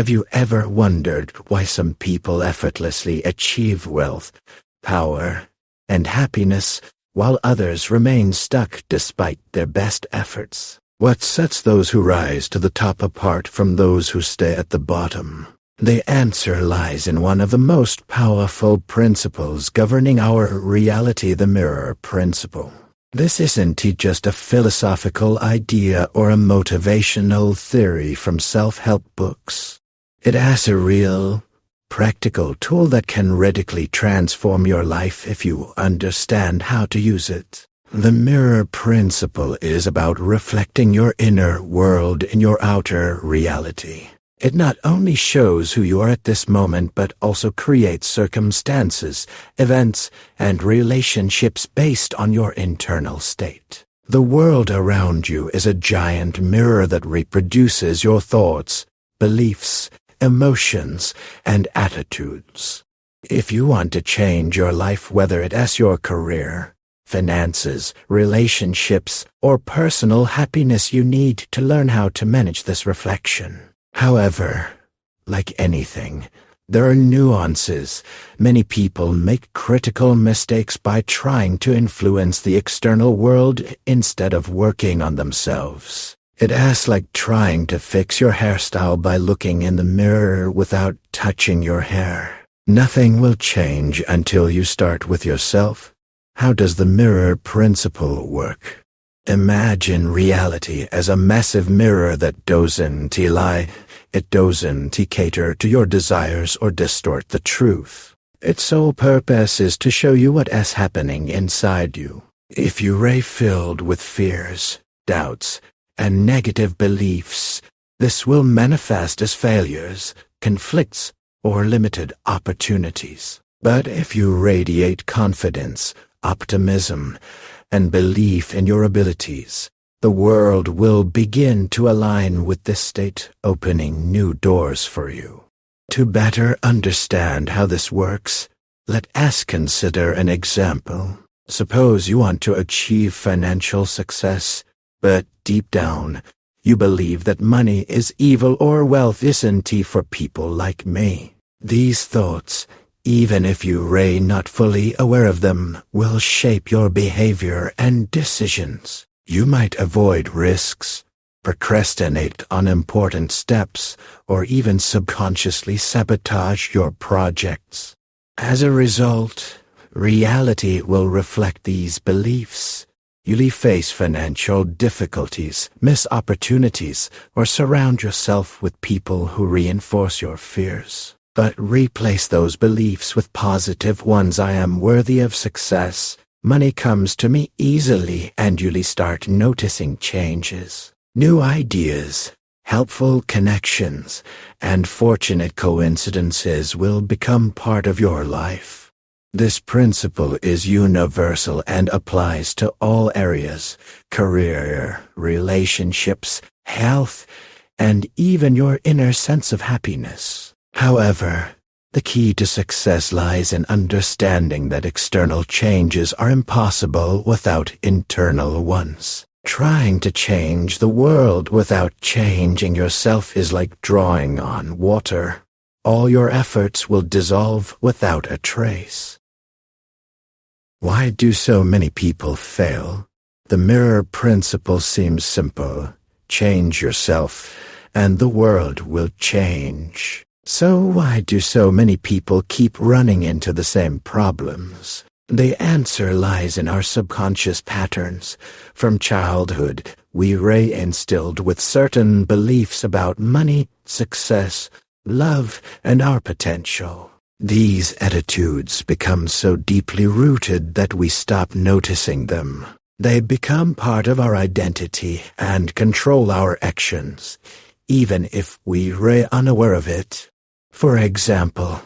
Have you ever wondered why some people effortlessly achieve wealth, power, and happiness, while others remain stuck despite their best efforts? What sets those who rise to the top apart from those who stay at the bottom? The answer lies in one of the most powerful principles governing our reality, the mirror principle. This isn't just a philosophical idea or a motivational theory from self-help books. It has a real, practical tool that can radically transform your life if you understand how to use it. The mirror principle is about reflecting your inner world in your outer reality. It not only shows who you are at this moment, but also creates circumstances, events, and relationships based on your internal state. The world around you is a giant mirror that reproduces your thoughts, beliefs, emotions, and attitudes. If you want to change your life, whether it is your career, finances, relationships, or personal happiness, you need to learn how to manage this reflection. However, like anything, there are nuances. Many people make critical mistakes by trying to influence the external world instead of working on themselves. It is like trying to fix your hairstyle by looking in the mirror without touching your hair. Nothing will change until you start with yourself. How does the mirror principle work? Imagine reality as a massive mirror that doesn't lie. It doesn't cater to your desires or distort the truth. Its sole purpose is to show you what is happening inside you. If you are filled with fears, doubts, and negative beliefs, this will manifest as failures, conflicts, or limited opportunities. But if you radiate confidence, optimism, and belief in your abilities, the world will begin to align with this state, opening new doors for you. To better understand how this works, let us consider an example. Suppose you want to achieve financial success, but deep down, you believe that money is evil or wealth isn't for people like me. These thoughts, even if you are not fully aware of them, will shape your behavior and decisions. You might avoid risks, procrastinate on important steps, or even subconsciously sabotage your projects. As a result, reality will reflect these beliefs. You'll face financial difficulties, miss opportunities, or surround yourself with people who reinforce your fears. But replace those beliefs with positive ones. I am worthy of success. Money comes to me easily, and you'll start noticing changes. New ideas, helpful connections, and fortunate coincidences will become part of your life. This principle is universal and applies to all areas: career, relationships, health, and even your inner sense of happiness. However, the key to success lies in understanding that external changes are impossible without internal ones. Trying to change the world without changing yourself is like drawing on water. All your efforts will dissolve without a trace. Why do so many people fail? The mirror principle seems simple. Change yourself, and the world will change. So why do so many people keep running into the same problems? The answer lies in our subconscious patterns. From childhood, we are instilled with certain beliefs about money, success, love, and our potential. These attitudes become so deeply rooted that we stop noticing them. They become part of our identity and control our actions, even if we are unaware of it. For example,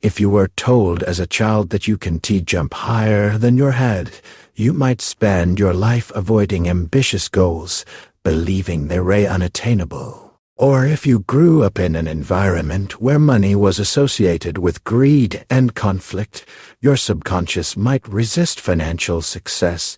if you were told as a child that you can jump higher than your head, you might spend your life avoiding ambitious goals, believing they are unattainable. Or if you grew up in an environment where money was associated with greed and conflict, your subconscious might resist financial success,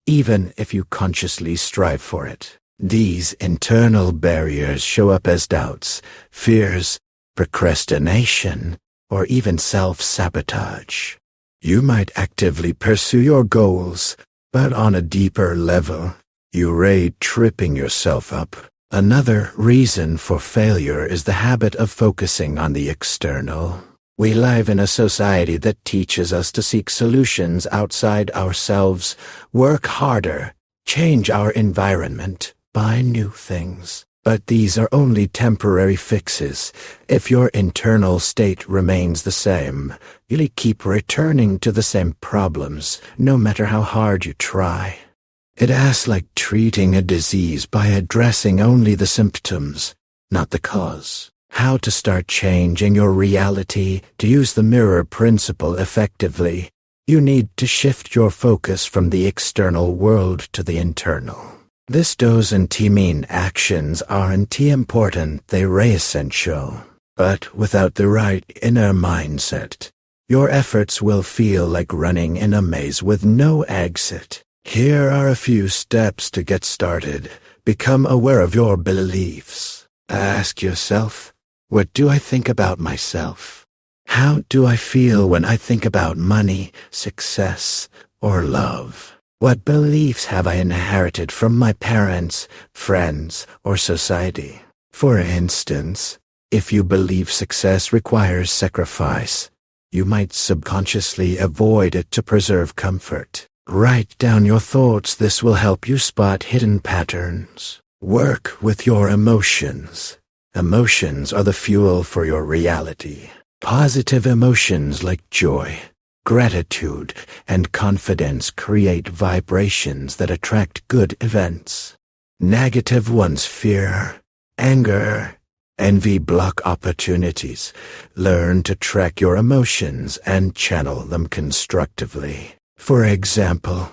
even if you consciously strive for it. These internal barriers show up as doubts, fears, procrastination, or even self-sabotage. You might actively pursue your goals, but on a deeper level, you're tripping yourself up. Another reason for failure is the habit of focusing on the external. We live in a society that teaches us to seek solutions outside ourselves, work harder, change our environment, buy new things. But these are only temporary fixes. If your internal state remains the same, you'll keep returning to the same problems, no matter how hard you try. It's like treating a disease by addressing only the symptoms, not the cause. How to start changing your reality to use the mirror principle effectively. You need to shift your focus from the external world to the internal. This doesn't mean actions aren't important, they're essential. But without the right inner mindset, your efforts will feel like running in a maze with no exit. Here are a few steps to get started. Become aware of your beliefs. Ask yourself, what do I think about myself? How do I feel when I think about money, success, or love? What beliefs have I inherited from my parents, friends, or society? For instance, if you believe success requires sacrifice, you might subconsciously avoid it to preserve comfort. Write down your thoughts. This will help you spot hidden patterns. Work with your emotions. Emotions are the fuel for your reality. Positive emotions like joy, gratitude, and confidence create vibrations that attract good events. Negative ones, fear, anger, envy, block opportunities. Learn to track your emotions and channel them constructively. For example,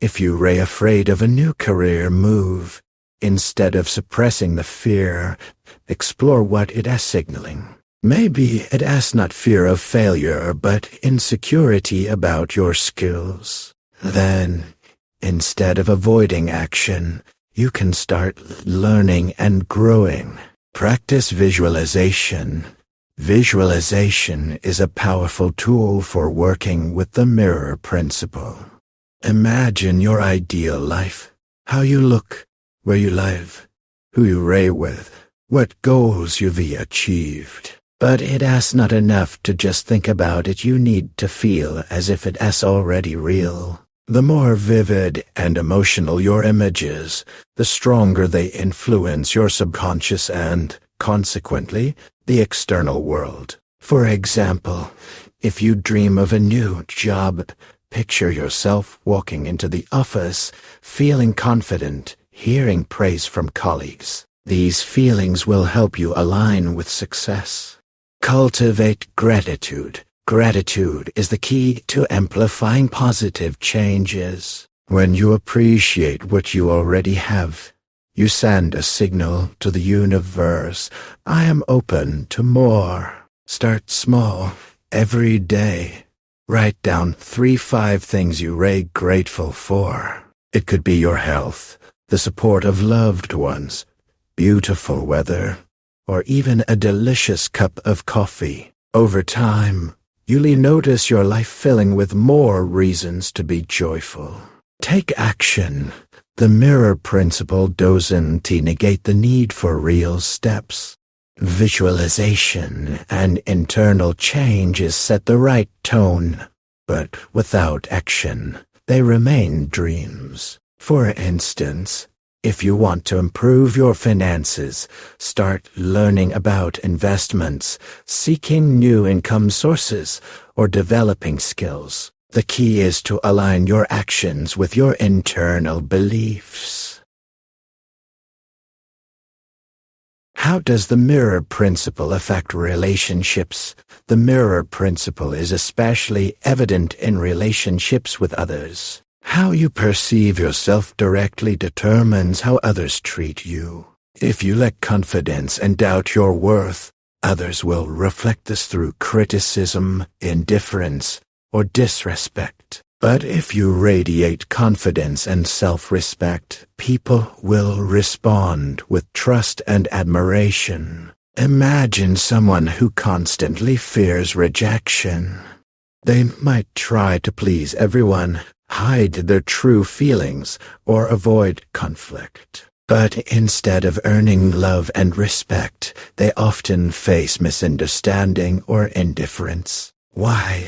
if you're afraid of a new career move, instead of suppressing the fear, explore what it is signaling. Maybe it is not fear of failure, but insecurity about your skills. Then, instead of avoiding action, you can start learning and growing. Practice visualization. Visualization is a powerful tool for working with the mirror principle. Imagine your ideal life, how you look, where you live, who you ray with, what goals you've achieved. But it is not enough to just think about it. You need to feel as if it is already real. The more vivid and emotional your images, the stronger they influence your subconscious and, consequently, the external world. For example, if you dream of a new job, picture yourself walking into the office, feeling confident, hearing praise from colleagues. These feelings will help you align with success. Cultivate gratitude. Gratitude is the key to amplifying positive changes. When you appreciate what you already have, you send a signal to the universe. I am open to more. Start small, every day. Write down 3-5 things you're grateful for. It could be your health, the support of loved ones, beautiful weather, or even a delicious cup of coffee. Over time, you'll notice your life filling with more reasons to be joyful. Take action. The mirror principle doesn't negate the need for real steps. Visualization and internal changes set the right tone, but without action, they remain dreams. For instance, if you want to improve your finances, start learning about investments, seeking new income sources, or developing skills. The key is to align your actions with your internal beliefs. How does the mirror principle affect relationships? The mirror principle is especially evident in relationships with others. How you perceive yourself directly determines how others treat you. If you lack confidence and doubt your worth, others will reflect this through criticism, indifference, or disrespect. But if you radiate confidence and self-respect, people will respond with trust and admiration. Imagine someone who constantly fears rejection. They might try to please everyone, hide their true feelings, or avoid conflict. But instead of earning love and respect, they often face misunderstanding or indifference. Why?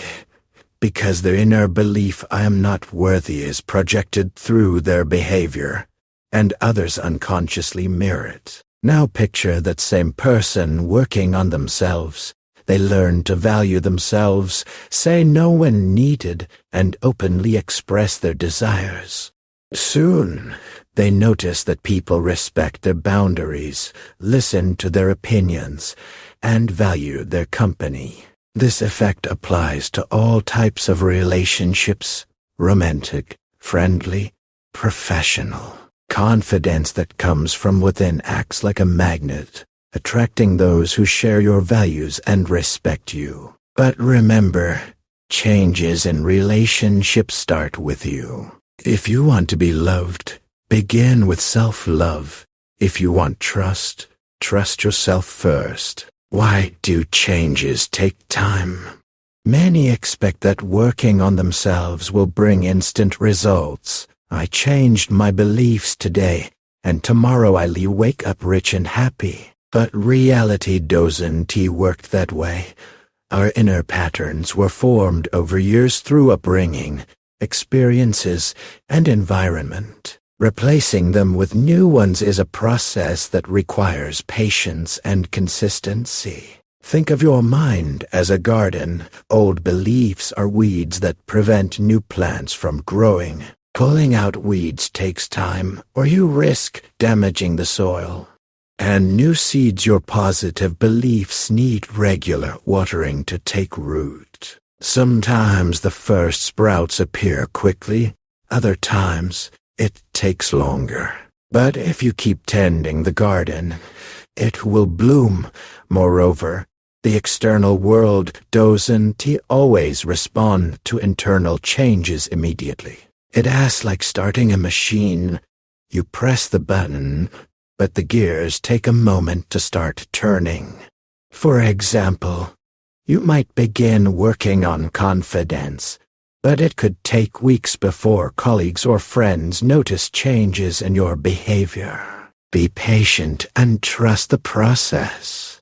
Because their inner belief I am not worthy is projected through their behavior, and others unconsciously mirror it. Now picture that same person working on themselves. They learn to value themselves, say no when needed, and openly express their desires. Soon, they notice that people respect their boundaries, listen to their opinions, and value their company. This effect applies to all types of relationships: romantic, friendly, professional. Confidence that comes from within acts like a magnet, attracting those who share your values and respect you. But remember, changes in relationships start with you. If you want to be loved, begin with self-love. If you want trust, trust yourself first. Why do changes take time? Many expect that working on themselves will bring instant results. I changed my beliefs today, and tomorrow I'll wake up rich and happy. But reality doesn't work that way. Our inner patterns were formed over years through upbringing, experiences, and environment. Replacing them with new ones is a process that requires patience and consistency. Think of your mind as a garden. Old beliefs are weeds that prevent new plants from growing. Pulling out weeds takes time, or you risk damaging the soil. And new seeds, your positive beliefs, need regular watering to take root. Sometimes the first sprouts appear quickly, other times it takes longer. But if you keep tending the garden, it will bloom. Moreover, the external world doesn't always respond to internal changes immediately. It acts like starting a machine. You press the button, but the gears take a moment to start turning. For example, you might begin working on confidence, but it could take weeks before colleagues or friends notice changes in your behavior. Be patient and trust the process.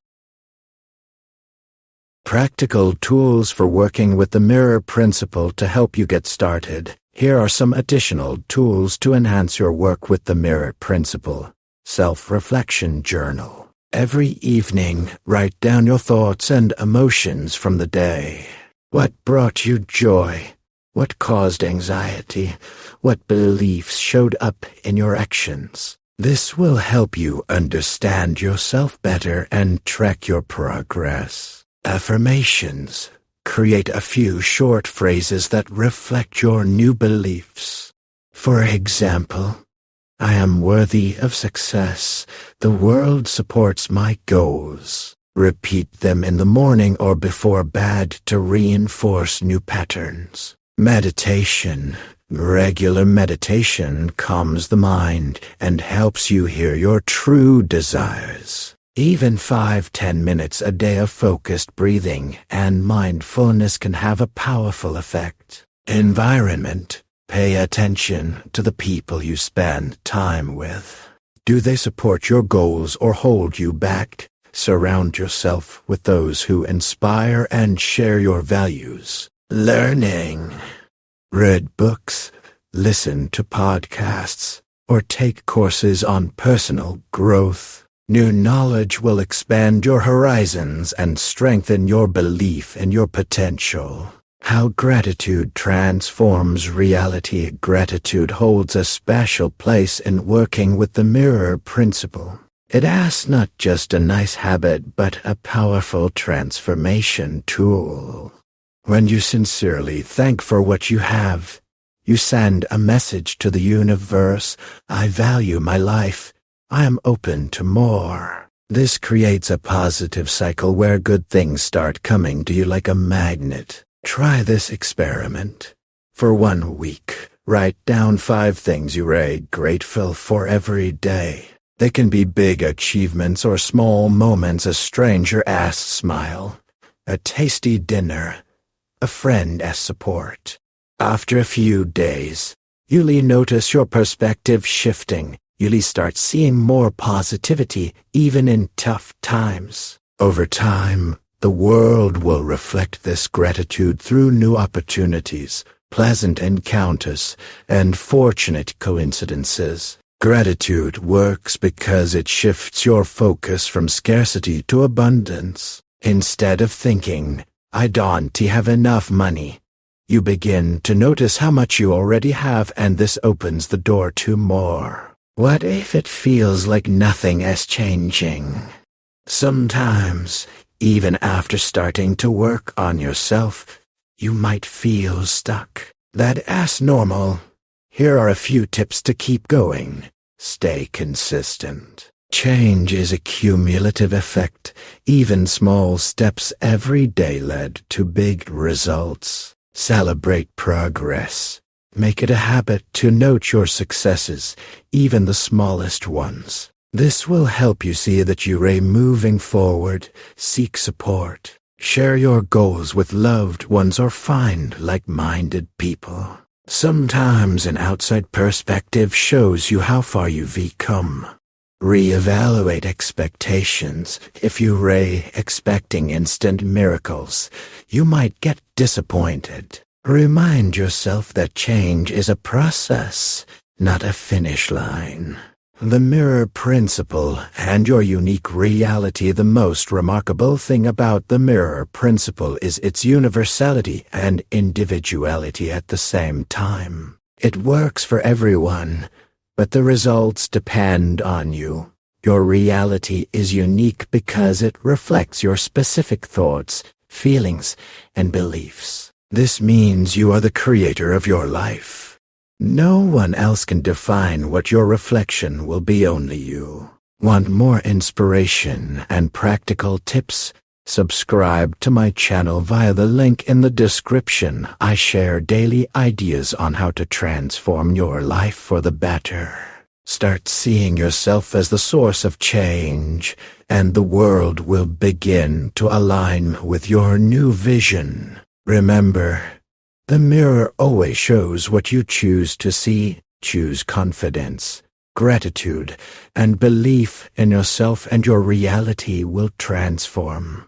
Practical tools for working with the mirror principle to help you get started. Here are some additional tools to enhance your work with the mirror principle. Self-reflection journal. Every evening, write down your thoughts and emotions from the day. What brought you joy? What caused anxiety? What beliefs showed up in your actions? This will help you understand yourself better and track your progress. Affirmations. Create a few short phrases that reflect your new beliefs. For example, I am worthy of success. The world supports my goals. Repeat them in the morning or before bed to reinforce new patterns. Meditation. Regular meditation calms the mind and helps you hear your true desires. Even 5-10 minutes a day of focused breathing and mindfulness can have a powerful effect. Environment. Pay attention to the people you spend time with. Do they support your goals or hold you back? Surround yourself with those who inspire and share your values. Learning. Read books, listen to podcasts, or take courses on personal growth. New knowledge will expand your horizons and strengthen your belief in your potential. How gratitude transforms reality. Gratitude holds a special place in working with the mirror principle. It asks not just a nice habit, but a powerful transformation tool. When you sincerely thank for what you have, you send a message to the universe. I value my life. I am open to more. This creates a positive cycle where good things start coming to you like a magnet. Try this experiment. For 1 week, write down 5 things you are grateful for every day. They can be big achievements or small moments, a stranger-ass smile, a tasty dinner, a friend as support. After a few days, you'll notice your perspective shifting. You'll start seeing more positivity even in tough times. Over time, the world will reflect this gratitude through new opportunities, pleasant encounters, and fortunate coincidences. Gratitude works because it shifts your focus from scarcity to abundance. Instead of thinking, "I don't have enough money," you begin to notice how much you already have, and this opens the door to more. What if it feels like nothing is changing? Sometimes, even after starting to work on yourself, you might feel stuck. That's normal. Here are a few tips to keep going. Stay consistent. Change is a cumulative effect. Even small steps every day lead to big results. Celebrate progress. Make it a habit to note your successes, even the smallest ones. This will help you see that you're moving forward. Seek support. Share your goals with loved ones or find like-minded people. Sometimes an outside perspective shows you how far you've come. Reevaluate expectations. If you're expecting instant miracles, you might get disappointed. Remind yourself that change is a process, not a finish line. The mirror principle and your unique reality. The most remarkable thing about the mirror principle is its universality and individuality at the same time. It works for everyone, but the results depend on you. Your reality is unique because it reflects your specific thoughts, feelings, and beliefs. This means you are the creator of your life. No one else can define what your reflection will be, only you. Want more inspiration and practical tips? Subscribe to my channel via the link in the description. I share daily ideas on how to transform your life for the better. Start seeing yourself as the source of change, and the world will begin to align with your new vision. Remember, the mirror always shows what you choose to see. Choose confidence, gratitude, and belief in yourself, and your reality will transform.